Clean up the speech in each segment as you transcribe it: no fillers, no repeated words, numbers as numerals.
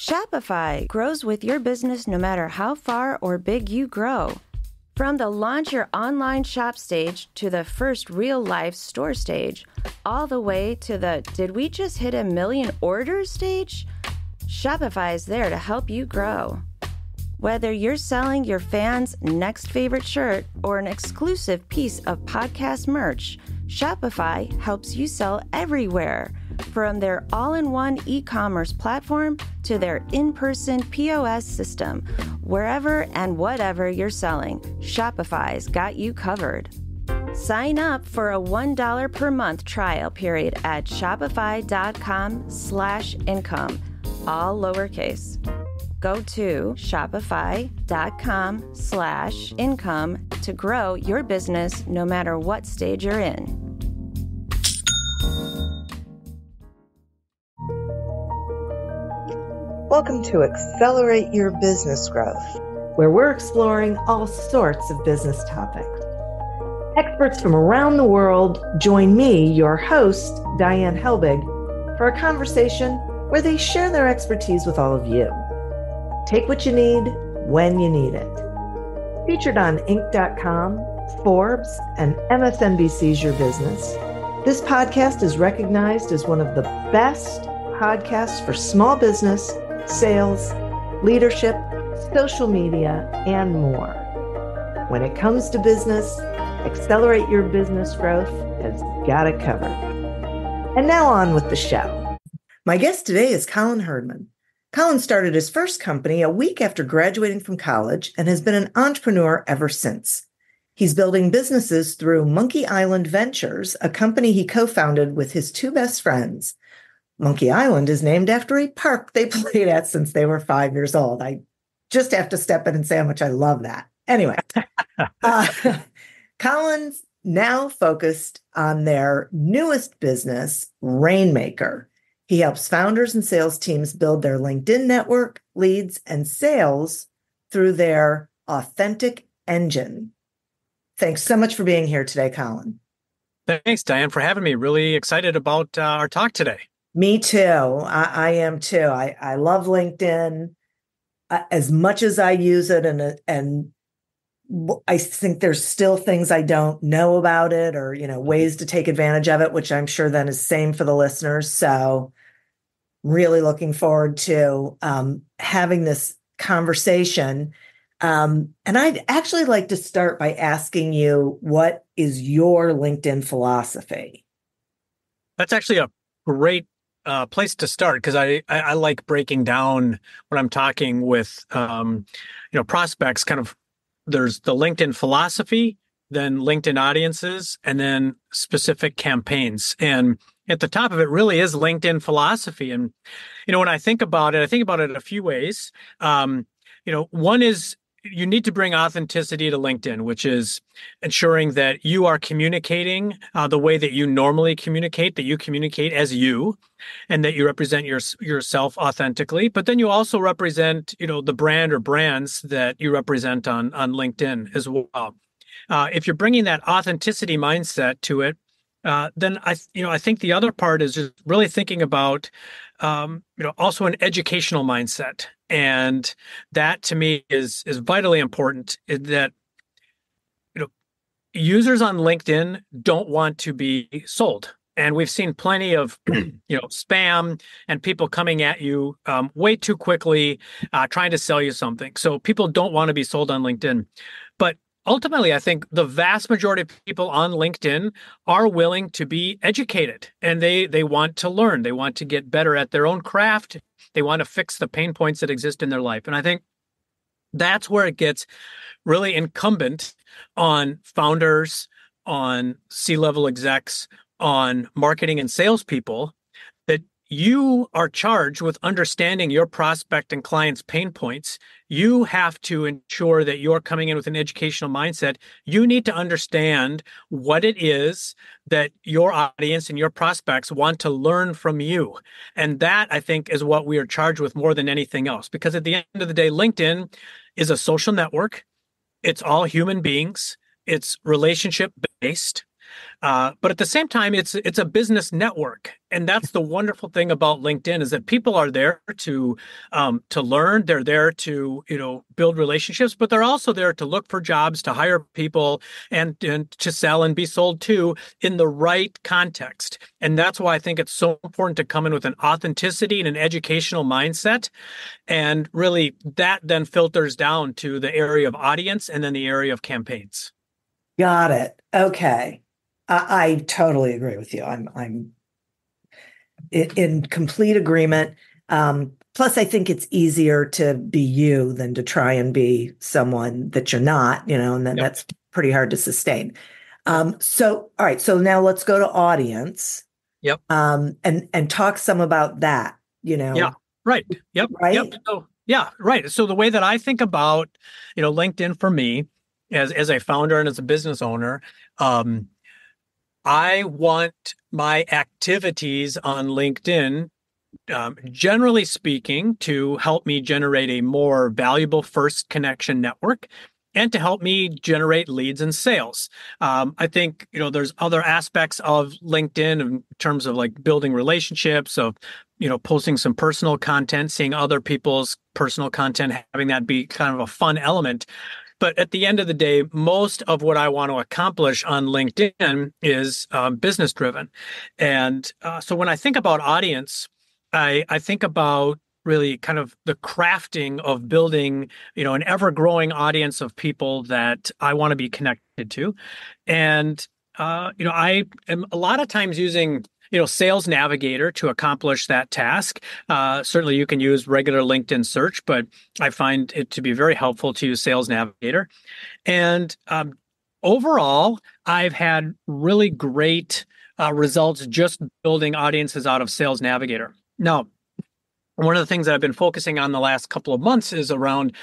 Shopify grows with your business no matter how far or big you grow. From the launch your online shop stage to the first real life store stage, all the way to the did we just hit 1 million orders stage? Shopify is there to help you grow. Whether you're selling your fans' next favorite shirt or an exclusive piece of podcast merch, Shopify helps you sell everywhere. From their all-in-one e-commerce platform to their in-person POS system, wherever and whatever you're selling, Shopify's got you covered. Sign up for a $1 per month trial period at shopify.com/income, all lowercase. Go to shopify.com/income to grow your business no matter what stage you're in. Welcome to Accelerate Your Business Growth, where we're exploring all sorts of business topics. Experts from around the world join me, your host, Diane Helbig, for a conversation where they share their expertise with all of you. Take what you need when you need it. Featured on Inc.com, Forbes, and MSNBC's Your Business, this podcast is recognized as one of the best podcasts for small business, sales, leadership, social media, and more. When it comes to business, Accelerate Your Business Growth has got it covered. And now on with the show. My guest today is Colin Hirdman. Colin started his first company a week after graduating from college and has been an entrepreneur ever since. He's building businesses through Monkey Island Ventures, a company he co-founded with his two best friends. Monkey Island is named after a park they played at since they were 5 years old. I just have to step in and say how much I love that. Anyway, Colin's now focused on their newest business, Rainmaker. He helps founders and sales teams build their LinkedIn network, leads, and sales through their authentic engine. Thanks so much for being here today, Colin. Thanks, Diane, for having me. Really excited about our talk today. Me too. I am too. I love LinkedIn as much as I use it, and I think there's still things I don't know about it, or ways to take advantage of it, which I'm sure then is same for the listeners. So, really looking forward to having this conversation. And I'd actually like to start by asking you, what is your LinkedIn philosophy? That's actually a great place to start, because I like breaking down when I'm talking with prospects. Kind of, there's the LinkedIn philosophy, then LinkedIn audiences, and then specific campaigns. And at the top of it really is LinkedIn philosophy. And when I think about it a few ways. One is, you need to bring authenticity to LinkedIn, which is ensuring that you are communicating the way that you normally communicate, that you communicate as you, and that you represent yourself authentically. But then you also represent, the brand or brands that you represent on LinkedIn as well. If you're bringing that authenticity mindset to it, then I think the other part is just really thinking about, also an educational mindset. And that to me is vitally important, that, users on LinkedIn don't want to be sold. And we've seen plenty of, spam and people coming at you way too quickly, trying to sell you something. So people don't want to be sold on LinkedIn. But ultimately, I think the vast majority of people on LinkedIn are willing to be educated, and they want to learn. They want to get better at their own craft. They want to fix the pain points that exist in their life. And I think that's where it gets really incumbent on founders, on C-level execs, on marketing and salespeople, that you are charged with understanding your prospect and client's pain points. You have to ensure that you're coming in with an educational mindset. You need to understand what it is that your audience and your prospects want to learn from you. And that, I think, is what we are charged with more than anything else. Because at the end of the day, LinkedIn is a social network. It's all human beings. It's relationship based. But at the same time, it's a business network, and that's the wonderful thing about LinkedIn is that people are there to learn. They're there to build relationships, but they're also there to look for jobs, to hire people, and to sell and be sold to in the right context. And that's why I think it's so important to come in with an authenticity and an educational mindset. And really, that then filters down to the area of audience and then the area of campaigns. Got it. Okay. I totally agree with you. I'm in complete agreement. Plus, I think it's easier to be you than to try and be someone that you're not, and then that's pretty hard to sustain. So, all right. So now let's go to audience. Yep. And talk some about that, Yeah. Right. Yep. Right. Yep. So, yeah. Right. So the way that I think about, LinkedIn for me as a founder and as a business owner, I want my activities on LinkedIn, generally speaking, to help me generate a more valuable first connection network and to help me generate leads and sales. I think, there's other aspects of LinkedIn in terms of like building relationships, of, posting some personal content, seeing other people's personal content, having that be kind of a fun element. But at the end of the day, most of what I want to accomplish on LinkedIn is business driven. And so when I think about audience, I think about really kind of the crafting of building, an ever growing audience of people that I want to be connected to. And, I am a lot of times using Sales Navigator to accomplish that task. Certainly you can use regular LinkedIn search, but I find it to be very helpful to use Sales Navigator. And overall, I've had really great results just building audiences out of Sales Navigator. Now, one of the things that I've been focusing on the last couple of months is around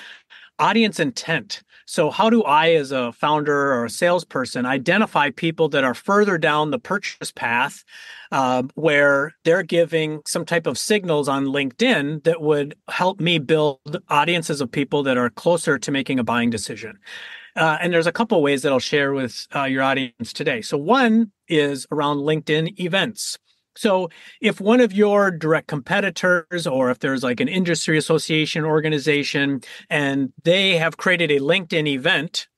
audience intent. So how do I, as a founder or a salesperson, identify people that are further down the purchase path, where they're giving some type of signals on LinkedIn that would help me build audiences of people that are closer to making a buying decision? And there's a couple of ways that I'll share with your audience today. So one is around LinkedIn events. So if one of your direct competitors, or if there's like an industry association organization, and they have created a LinkedIn event,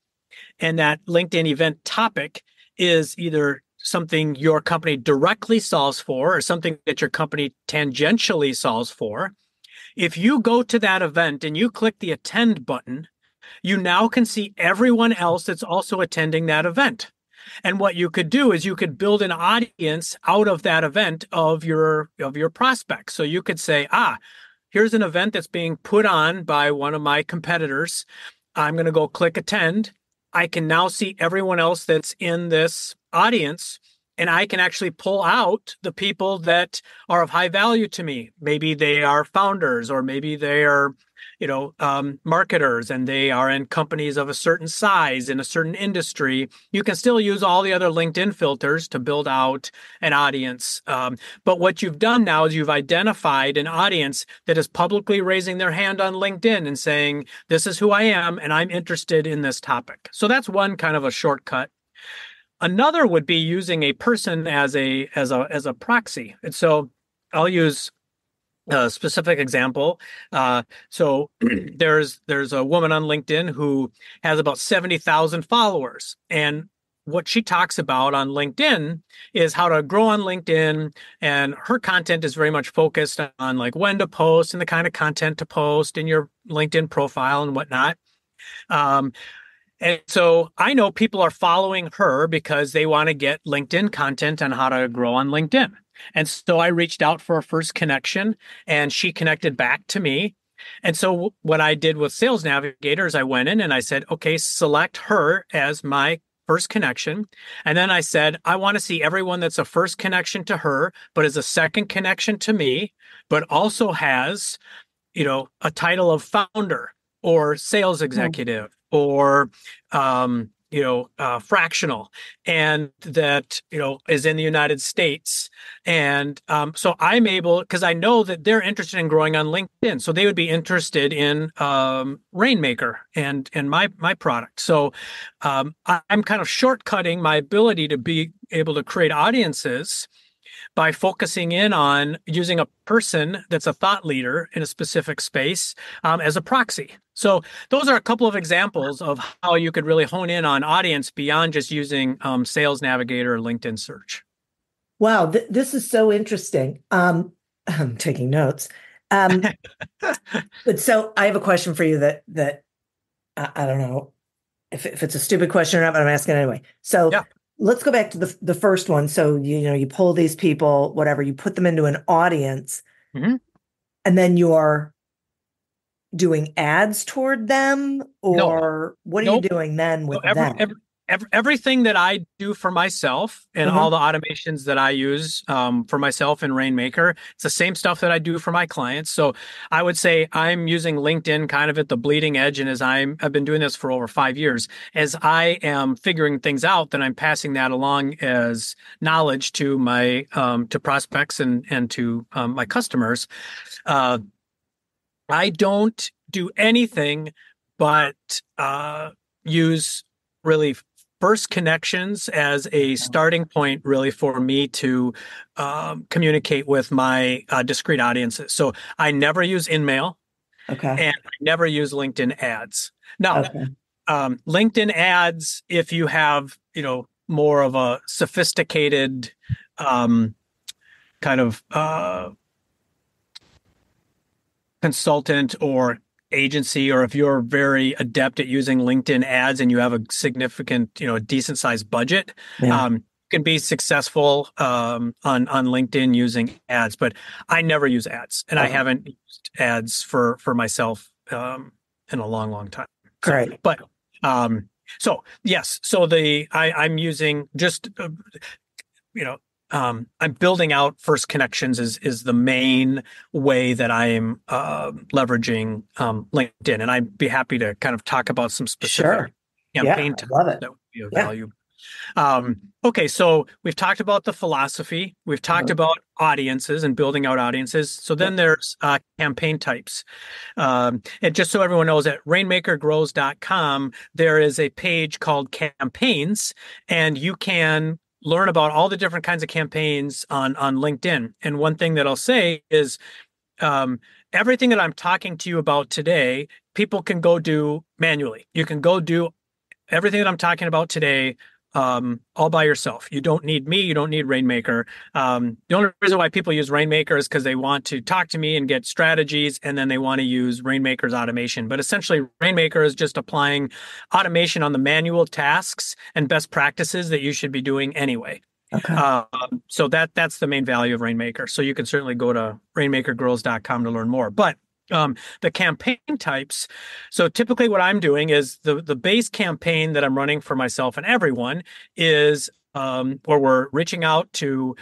and that LinkedIn event topic is either something your company directly solves for or something that your company tangentially solves for, if you go to that event and you click the attend button, you now can see everyone else that's also attending that event. And what you could do is you could build an audience out of that event of your prospects. So you could say, here's an event that's being put on by one of my competitors. I'm going to go click attend. I can now see everyone else that's in this audience, and I can actually pull out the people that are of high value to me. Maybe they are founders, or maybe they are marketers, and they are in companies of a certain size in a certain industry. You can still use all the other LinkedIn filters to build out an audience. But what you've done now is you've identified an audience that is publicly raising their hand on LinkedIn and saying, this is who I am, and I'm interested in this topic. So that's one kind of a shortcut. Another would be using a person as a proxy. And so I'll use a specific example. So there's a woman on LinkedIn who has about 70,000 followers. And what she talks about on LinkedIn is how to grow on LinkedIn. And her content is very much focused on like when to post and the kind of content to post in your LinkedIn profile and whatnot. And so I know people are following her because they want to get LinkedIn content on how to grow on LinkedIn. And so I reached out for a first connection, and she connected back to me. And so what I did with Sales Navigator is I went in and I said, okay, select her as my first connection. And then I said, I want to see everyone that's a first connection to her, but is a second connection to me, but also has, a title of founder or sales executive or fractional and that, is in the United States. And so I'm able, because I know that they're interested in growing on LinkedIn. So they would be interested in Rainmaker and my product. So I'm kind of shortcutting my ability to be able to create audiences by focusing in on using a person that's a thought leader in a specific space as a proxy. So those are a couple of examples of how you could really hone in on audience beyond just using Sales Navigator or LinkedIn search. Wow, this is so interesting. I'm taking notes. But so I have a question for you that I don't know if it's a stupid question or not, but I'm asking anyway. So Yeah. Let's go back to the first one. So you pull these people, whatever, you put them into an audience, Mm-hmm. and then you're doing ads toward them, No. or what are you Nope. doing then with them? Everything that I do for myself and Mhm. all the automations that I use for myself in Rainmaker, it's the same stuff that I do for my clients. So I would say I'm using LinkedIn kind of at the bleeding edge. And I've been doing this for over 5 years, as I am figuring things out, then I'm passing that along as knowledge to my to prospects and to my customers. Uh, I don't do anything but use really first connections as a starting point, really, for me to communicate with my discrete audiences. So I never use InMail Okay. and I never use LinkedIn ads. Now, Okay. LinkedIn ads, if you have, more of a sophisticated kind of consultant or agency, or if you're very adept at using LinkedIn ads and you have a significant, decent sized budget, Yeah. you can be successful on LinkedIn using ads. But I never use ads, and I Okay. haven't used ads for myself in a long, long time. So, Great. but so yes, so I'm using just I'm building out first connections is the main way that I'm leveraging LinkedIn, and I'd be happy to kind of talk about some specific Sure. Yeah, campaign I types love it. that would be of Yeah. value. Okay, so we've talked about the philosophy, we've talked about audiences and building out audiences. So then there's campaign types. And just so everyone knows, at rainmakergrows.com, there is a page called campaigns, and you can learn about all the different kinds of campaigns on LinkedIn. And one thing that I'll say is everything that I'm talking to you about today, people can go do manually. You can go do everything that I'm talking about today all by yourself. You don't need me. You don't need Rainmaker. The only reason why people use Rainmaker is because they want to talk to me and get strategies, and then they want to use Rainmaker's automation. But essentially, Rainmaker is just applying automation on the manual tasks and best practices that you should be doing anyway. Okay. So that's the main value of Rainmaker. So you can certainly go to rainmakergirls.com to learn more. But the campaign types. So typically what I'm doing is the base campaign that I'm running for myself and everyone is where we're reaching out to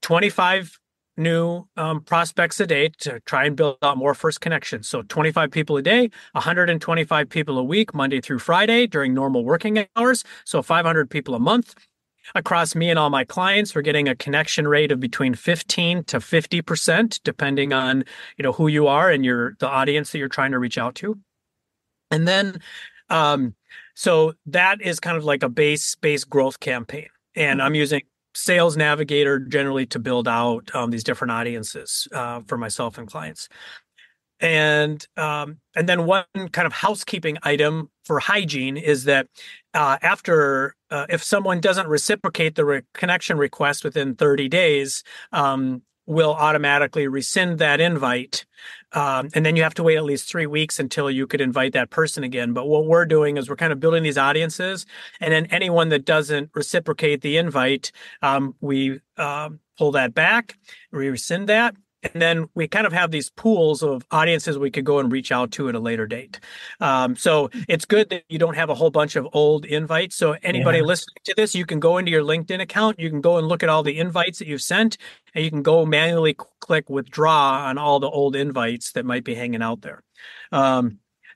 25 new prospects a day to try and build out more first connections. So 25 people a day, 125 people a week, Monday through Friday during normal working hours. So 500 people a month. Across me and all my clients, we're getting a connection rate of between 15 to 50%, depending on, who you are and the audience that you're trying to reach out to. And then, so that is kind of like a base growth campaign. And I'm using Sales Navigator generally to build out these different audiences for myself and clients. And then one kind of housekeeping item for hygiene is that after if someone doesn't reciprocate the connection request within 30 days, we'll automatically rescind that invite. And then you have to wait at least 3 weeks until you could invite that person again. But what we're doing is we're kind of building these audiences, and then anyone that doesn't reciprocate the invite, we pull that back, we rescind that. And then we kind of have these pools of audiences we could go and reach out to at a later date. So it's good that you don't have a whole bunch of old invites. So anybody listening to this, you can go into your LinkedIn account, you can go and look at all the invites that you've sent, and you can go manually click withdraw on all the old invites that might be hanging out there.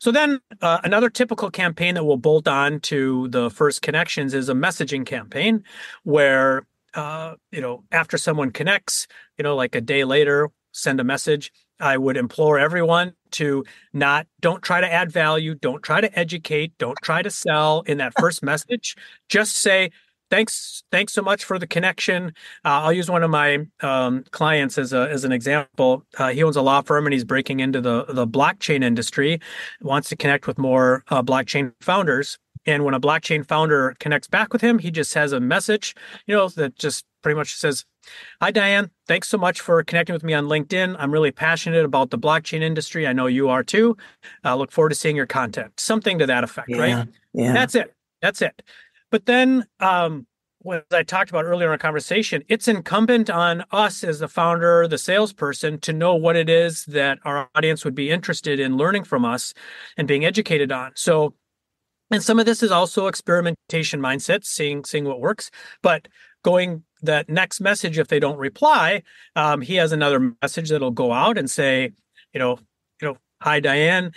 So then another typical campaign that will bolt on to the first connections is a messaging campaign where, after someone connects, like a day later, send a message. I would implore everyone to don't try to add value, don't try to educate, don't try to sell in that first message. Just say, thanks so much for the connection. I'll use one of my clients as an example. He owns a law firm and he's breaking into the blockchain industry, wants to connect with more blockchain founders. And when a blockchain founder connects back with him, he just has a message, that just pretty much says, "Hi, Diane. Thanks so much for connecting with me on LinkedIn. I'm really passionate about the blockchain industry. I know you are too. I look forward to seeing your content." Something to that effect, right? Yeah. That's it. But then, what I talked about earlier in our conversation, it's incumbent on us as the founder, the salesperson, to know what it is that our audience would be interested in learning from us and being educated on. So, and some of this is also experimentation mindset, seeing what works. But going that next message, if they don't reply, he has another message that'll go out and say, "Hi, Diane.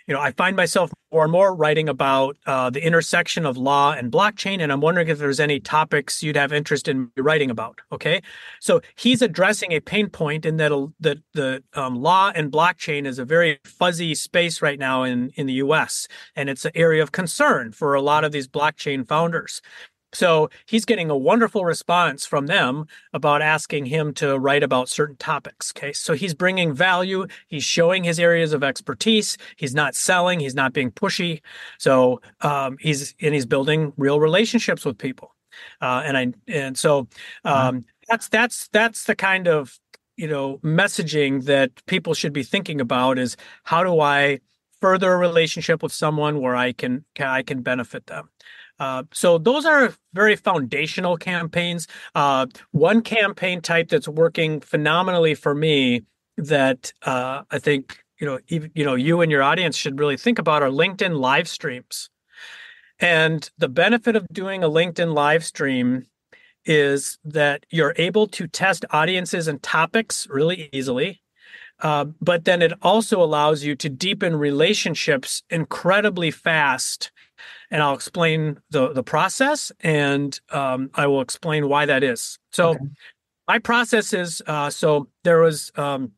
I find myself more and more writing about the intersection of law and blockchain, and I'm wondering if there's any topics you'd have interest in writing about." Okay, so he's addressing a pain point in that the law and blockchain is a very fuzzy space right now in the U.S., and it's an area of concern for a lot of these blockchain founders. So he's getting a wonderful response from them about asking him to write about certain topics. Okay, so he's bringing value. He's showing his areas of expertise. He's not selling. He's not being pushy. So he's building real relationships with people. So that's the kind of messaging that people should be thinking about: is how do I further a relationship with someone where I can benefit them. So those are very foundational campaigns. One campaign type that's working phenomenally for me that I think you and your audience should really think about are LinkedIn live streams. And the benefit of doing a LinkedIn live stream is that you're able to test audiences and topics really easily. But then it also allows you to deepen relationships incredibly fast. And I'll explain the process, and I will explain why that is. So my process is, so there was an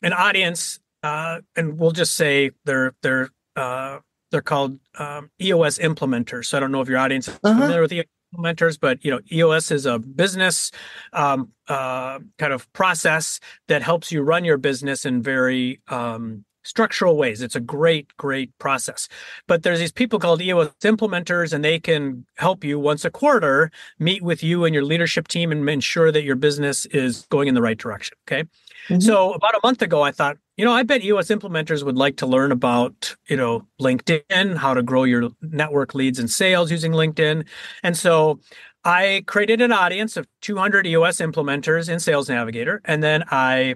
audience, and we'll just say they're called EOS implementers. So I don't know if your audience is familiar with EOS implementers, but EOS is a business kind of process that helps you run your business in very structural ways. It's a great process. But there's these people called EOS implementers, and they can help you once a quarter meet with you and your leadership team and ensure that your business is going in the right direction. Okay. Mm-hmm. So about a month ago, I thought, I bet EOS implementers would like to learn about, LinkedIn, how to grow your network leads and sales using LinkedIn. And so I created an audience of 200 EOS implementers in Sales Navigator. And then I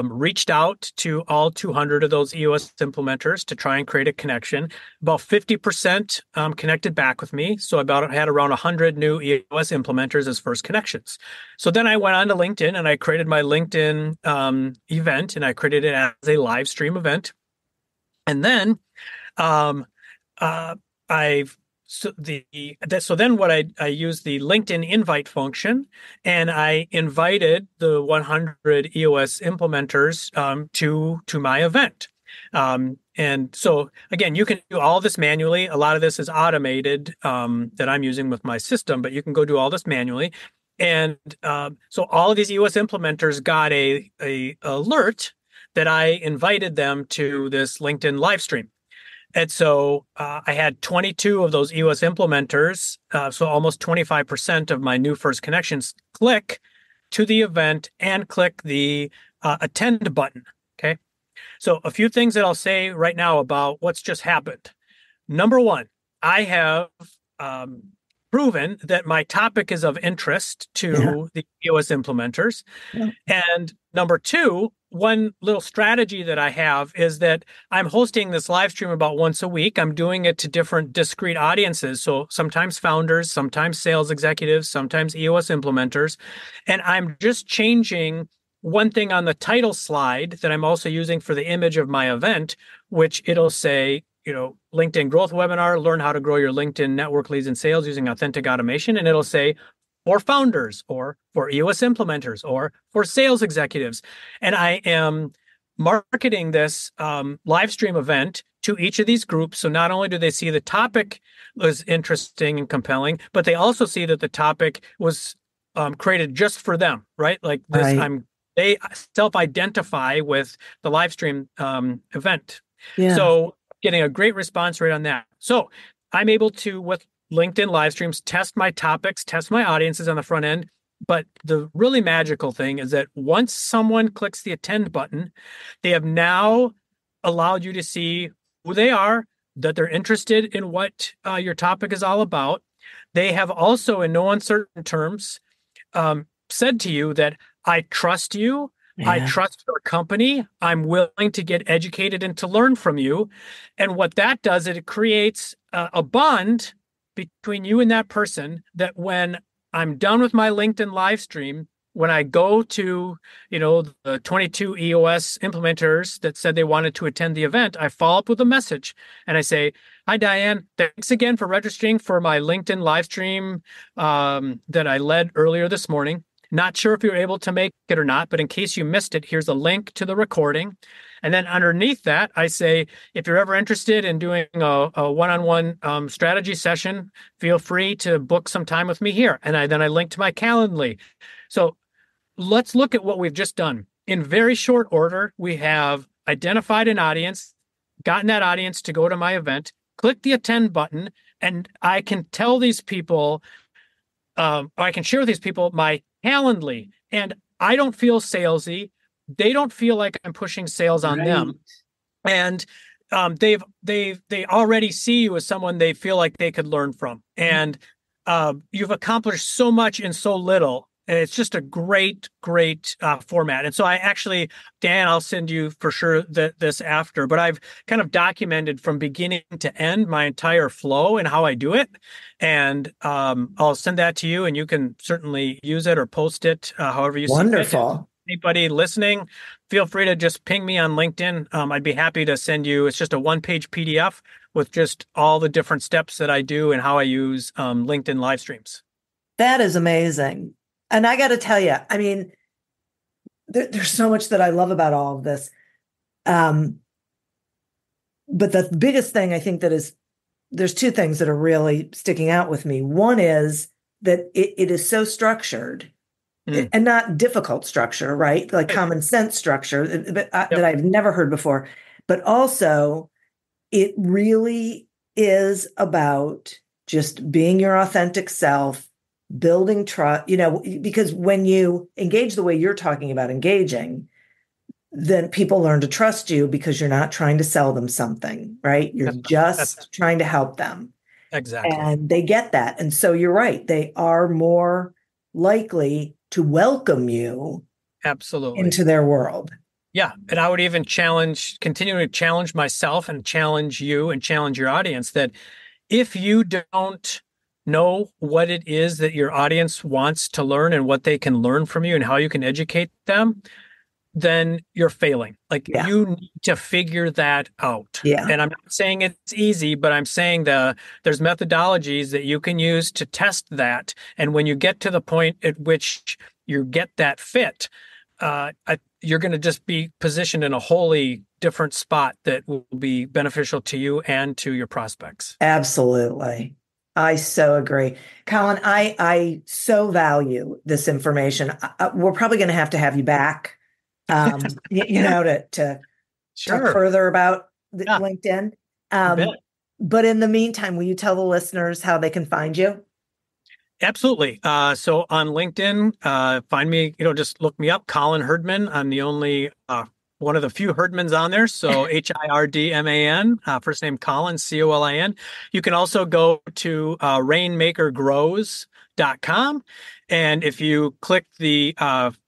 reached out to all 200 of those EOS implementers to try and create a connection. About 50% connected back with me. So I had around 100 new EOS implementers as first connections. So then I went on to LinkedIn and I created my LinkedIn event, and I created it as a live stream event. And then So then what I used the LinkedIn invite function, and I invited the 100 EOS implementers to my event. And so again, you can do all this manually. A lot of this is automated that I'm using with my system, but you can go do all this manually. And so all of these EOS implementers got a alert that I invited them to this LinkedIn live stream. And so I had 22 of those EOS implementers, so almost 25% of my new first connections, click to the event and click the attend button. Okay. So a few things that I'll say right now about what's just happened. Number one, I have proven that my topic is of interest to the EOS implementers. Yeah. And number two, one little strategy that I have is that I'm hosting this live stream about once a week. I'm doing it to different discrete audiences. So sometimes founders, sometimes sales executives, sometimes EOS implementers. And I'm just changing one thing on the title slide that I'm also using for the image of my event, which it'll say, LinkedIn growth webinar, learn how to grow your LinkedIn network leads and sales using authentic automation. And it'll say for founders or for EOS implementers or for sales executives. And I am marketing this live stream event to each of these groups. So not only do they see the topic was interesting and compelling, but they also see that the topic was created just for them, right? Like this, Right. They self-identify with the live stream event. Yeah. So getting a great response rate on that. So I'm able to, with LinkedIn live streams, test my topics, test my audiences on the front end. But the really magical thing is that once someone clicks the attend button, they have now allowed you to see who they are, that they're interested in what your topic is all about. They have also, in no uncertain terms, said to you that I trust you. Yeah. I trust your company. I'm willing to get educated and to learn from you. And what that does, it creates a bond between you and that person that when I'm done with my LinkedIn live stream, when I go to, the 22 EOS implementers that said they wanted to attend the event, I follow up with a message and I say, hi, Diane, thanks again for registering for my LinkedIn live stream that I led earlier this morning. Not sure if you were able to make it or not, but in case you missed it, here's a link to the recording. And then underneath that, I say, if you're ever interested in doing a one-on-one strategy session, feel free to book some time with me here. And then I link to my Calendly. So let's look at what we've just done. In very short order, we have identified an audience, gotten that audience to go to my event, click the attend button, and I can tell these people, I can share with these people my Calendly, and I don't feel salesy. They don't feel like I'm pushing sales on them, and they already see you as someone they feel like they could learn from, and you've accomplished so much in so little. And it's just a great format. And so I actually, Dan, I'll send you for sure this after, but I've kind of documented from beginning to end my entire flow and how I do it. And I'll send that to you and you can certainly use it or post it however you see fit. Wonderful. Anybody listening, feel free to just ping me on LinkedIn. I'd be happy to send you, it's just a one-page PDF with just all the different steps that I do and how I use LinkedIn live streams. That is amazing. And I got to tell you, I mean, there's so much that I love about all of this. But the biggest thing I think there's two things that are really sticking out with me. One is that it is so structured and not difficult structure, right? Like common sense structure that I've never heard before. But also, it really is about just being your authentic self, building trust, because when you engage the way you're talking about engaging, then people learn to trust you because you're not trying to sell them something, right? You're just trying to help them. Exactly. And they get that. And so you're right. They are more likely to welcome you absolutely into their world. Yeah. And I would even continue to challenge myself and challenge you and challenge your audience that if you don't know what it is that your audience wants to learn and what they can learn from you and how you can educate them, then you're failing. You need to figure that out. Yeah. And I'm not saying it's easy, but I'm saying there's methodologies that you can use to test that. And when you get to the point at which you get that fit, you're going to just be positioned in a wholly different spot that will be beneficial to you and to your prospects. Absolutely. I so agree. Colin, I so value this information. We're probably going to have you back, to Sure. talk further about LinkedIn. But in the meantime, will you tell the listeners how they can find you? Absolutely. So on LinkedIn, find me, just look me up, Colin Hirdman. I'm the only one of the few Hirdmans on there. So Hirdman, first name Colin, Colin. You can also go to rainmakergrows.com. And if you click the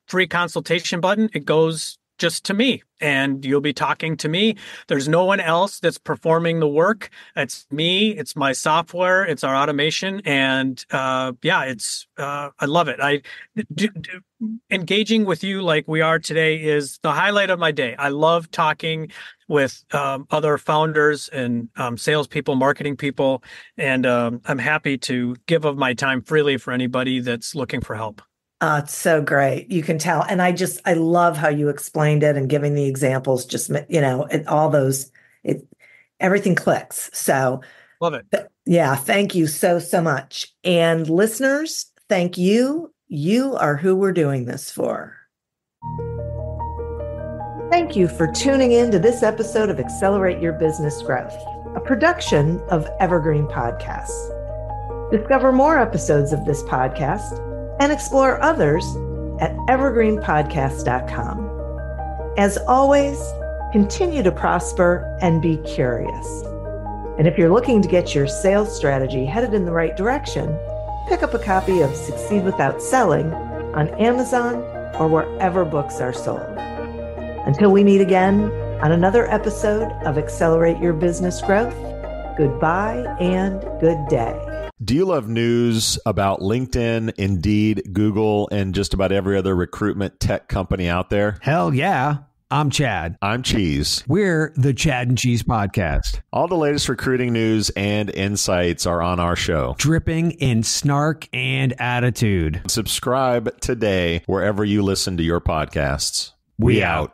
free consultation button, it goes just to me, and you'll be talking to me. There's no one else that's performing the work. It's me. It's my software. It's our automation, and it's I love it. Engaging with you like we are today is the highlight of my day. I love talking with other founders and salespeople, marketing people, and I'm happy to give of my time freely for anybody that's looking for help. It's so great. You can tell. And I love how you explained it and giving the examples, just, everything clicks. So love it. Yeah. Thank you so much. And listeners, thank you. You are who we're doing this for. Thank you for tuning in to this episode of Accelerate Your Business Growth, a production of Evergreen Podcasts. Discover more episodes of this podcast and explore others at evergreenpodcast.com. As always, continue to prosper and be curious. And if you're looking to get your sales strategy headed in the right direction, pick up a copy of Succeed Without Selling on Amazon or wherever books are sold. Until we meet again on another episode of Accelerate Your Business Growth, goodbye and good day. Do you love news about LinkedIn, Indeed, Google, and just about every other recruitment tech company out there? Hell yeah. I'm Chad. I'm Cheese. We're the Chad and Cheese Podcast. All the latest recruiting news and insights are on our show. Dripping in snark and attitude. Subscribe today wherever you listen to your podcasts. We out.